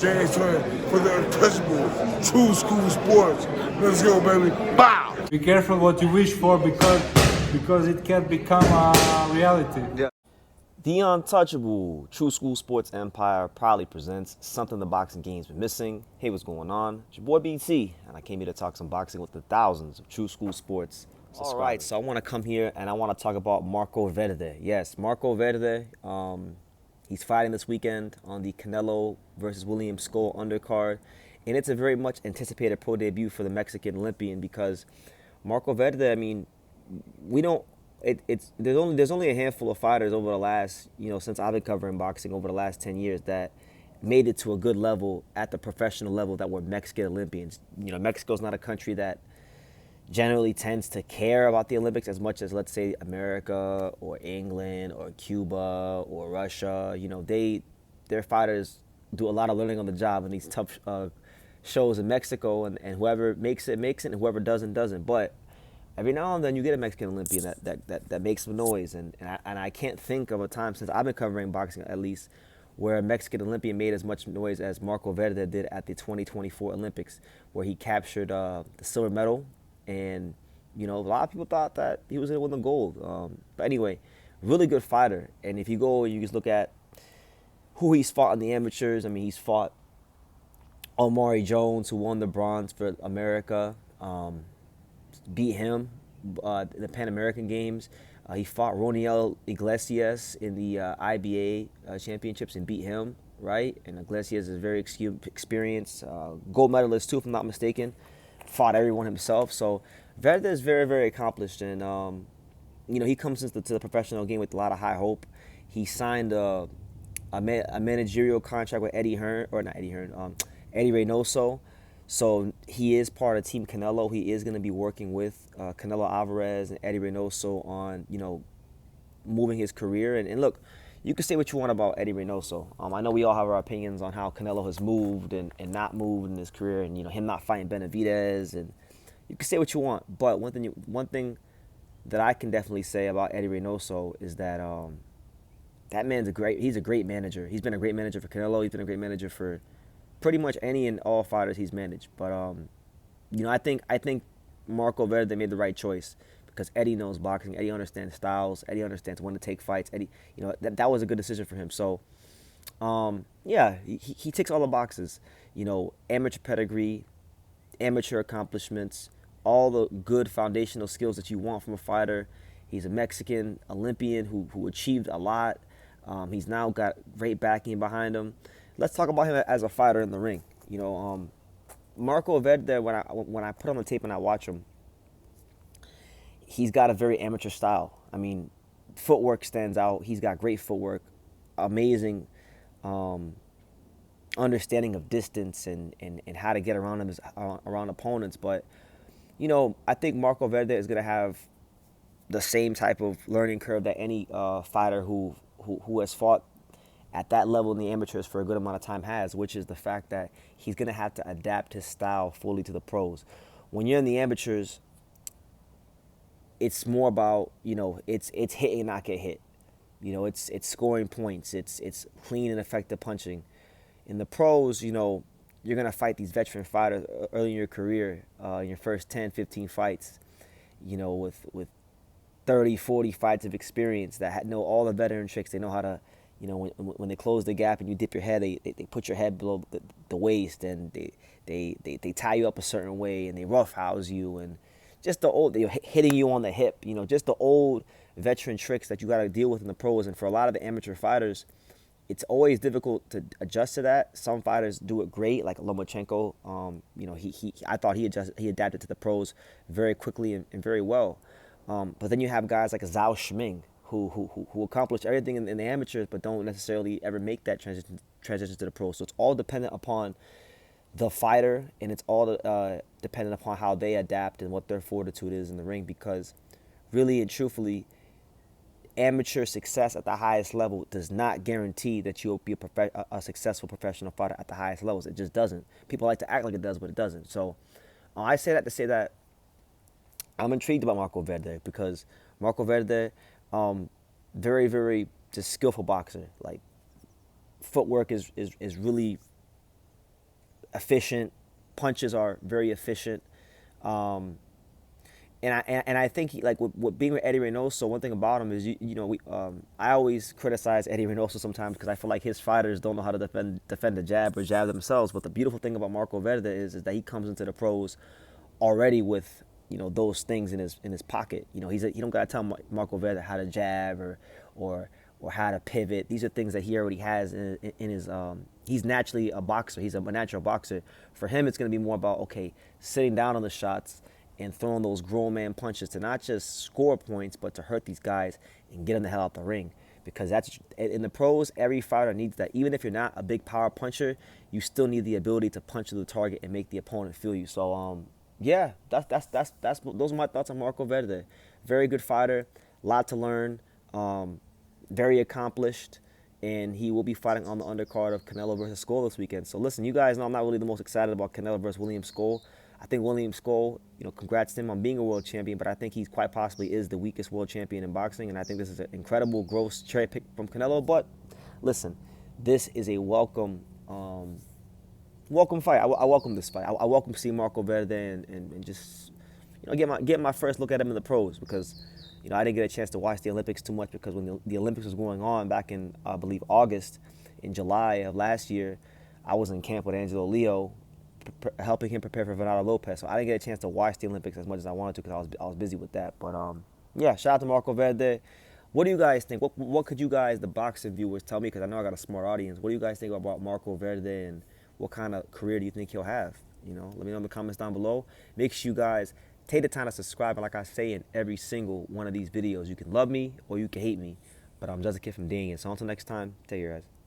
James Twin for the untouchable true school sports. Let's go, baby. Bow! Be careful what you wish for because it can become a reality. Yeah. The untouchable True School Sports Empire proudly presents something the boxing game's been missing. Hey, what's going on? It's your boy BT, and I came here to talk some boxing with the thousands of True School Sports subscribers. All right, so I want to come here and I want to talk about Marco Verde. Yes, Marco Verde. He's fighting this weekend on the Canelo versus William Skull undercard, and it's a very much anticipated pro debut for the Mexican Olympian because Marco Verde. I mean, we don't. There's only a handful of fighters over the last, since I've been covering boxing over the last 10 years that made it to a good level at the professional level that were Mexican Olympians. Mexico's not a country that generally tends to care about the Olympics as much as, let's say, America or England or Cuba or Russia. Their fighters do a lot of learning on the job in these tough shows in Mexico, and whoever makes it, and whoever doesn't. But every now and then you get a Mexican Olympian that makes some noise, and I can't think of a time since I've been covering boxing, at least, where a Mexican Olympian made as much noise as Marco Verde did at the 2024 Olympics, where he captured the silver medal, and a lot of people thought that he was going to win the gold. But anyway, really good fighter, and if you go and you just look at who he's fought in the amateurs, I mean, he's fought Omari Jones, who won the bronze for America. Beat him in the Pan American Games. He fought Roniel Iglesias in the IBA championships and beat him, right? And Iglesias is very experienced, gold medalist too, if I'm not mistaken. Fought everyone himself. So Verde is very, very accomplished, and he comes into the professional game with a lot of high hope. He signed a managerial contract with Eddie Reynoso. So he is part of Team Canelo. He is going to be working with Canelo Alvarez and Eddie Reynoso on, moving his career. And look, you can say what you want about Eddie Reynoso. I know we all have our opinions on how Canelo has moved and not moved in his career, and him not fighting Benavidez. And you can say what you want, but one thing that I can definitely say about Eddie Reynoso is that that man's he's a great manager. He's been a great manager for Canelo. He's been a great manager for pretty much any and all fighters he's managed. But I think Marco Verde made the right choice because Eddie knows boxing. Eddie understands styles. Eddie understands when to take fights. Eddie, that was a good decision for him. So he ticks all the boxes. Amateur pedigree, amateur accomplishments, all the good foundational skills that you want from a fighter. He's a Mexican Olympian who achieved a lot. He's now got great backing behind him. Let's talk about him as a fighter in the ring. Marco Verde, when I put on the tape and I watch him, he's got a very amateur style. I mean, footwork stands out. He's got great footwork, amazing understanding of distance and how to get around him around opponents. But I think Marco Verde is going to have the same type of learning curve that any fighter who has fought at that level in the amateurs for a good amount of time has, which is the fact that he's going to have to adapt his style fully to the pros. When you're in the amateurs, it's more about, it's hit and not get hit. It's scoring points. It's clean and effective punching. In the pros, you're going to fight these veteran fighters early in your career, in your first 10, 15 fights, with 30, 40 fights of experience that know all the veteran tricks. They know how to, when they close the gap and you dip your head, they put your head below the waist, and they tie you up a certain way, and they roughhouse you, and just the old, hitting you on the hip, just the old veteran tricks that you got to deal with in the pros. And for a lot of the amateur fighters, it's always difficult to adjust to that. Some fighters do it great, like Lomachenko. I thought he adapted to the pros very quickly and very well. But then you have guys like Zhao Shiming, who accomplish everything in the amateurs, but don't necessarily ever make that transition to the pros. So it's all dependent upon the fighter, and it's all dependent upon how they adapt and what their fortitude is in the ring. Because really and truthfully, amateur success at the highest level does not guarantee that you'll be a successful professional fighter at the highest levels. It just doesn't. People like to act like it does, but it doesn't. So I say that to say that I'm intrigued about Marco Verde, because Marco Verde, very, very just skillful boxer. Like, footwork is really efficient. Punches are very efficient. Um, and I think like with being with Eddie Reynoso, one thing about him is I always criticize Eddie Reynoso sometimes because I feel like his fighters don't know how to defend the jab or jab themselves. But the beautiful thing about Marco Verde is that he comes into the pros already with those things in his pocket. He don't gotta tell Marco Verde how to jab or how to pivot. These are things that he already has in his. He's naturally a boxer. He's a natural boxer. For him, it's going to be more about sitting down on the shots and throwing those grown man punches to not just score points, but to hurt these guys and get them the hell out the ring. Because that's in the pros, every fighter needs that. Even if you're not a big power puncher, you still need the ability to punch through the target and make the opponent feel you. So yeah, those are my thoughts on Marco Verde. Very good fighter, a lot to learn. Very accomplished, and he will be fighting on the undercard of Canelo versus Skol this weekend. So listen, you guys know I'm not really the most excited about Canelo versus William Skol. I think William Skol, congrats to him on being a world champion, but I think he quite possibly is the weakest world champion in boxing, and I think this is an incredible, gross cherry pick from Canelo. But listen, this is a welcome fight. I welcome this fight. I welcome seeing Marco Verde and just get my first look at him in the pros because I didn't get a chance to watch the Olympics too much because when the Olympics was going on back in I believe August, in July of last year, I was in camp with Angelo Leo, helping him prepare for Venado Lopez. So I didn't get a chance to watch the Olympics as much as I wanted to because I was busy with that. But yeah, shout out to Marco Verde. What do you guys think? What could you guys, the boxing viewers, tell me? Because I know I got a smart audience. What do you guys think about Marco Verde and what kind of career do you think he'll have? Let me know in the comments down below. Make sure you guys take the time to subscribe. And like I say in every single one of these videos, you can love me or you can hate me. But I'm just a kid from Dang. So until next time, take care, guys.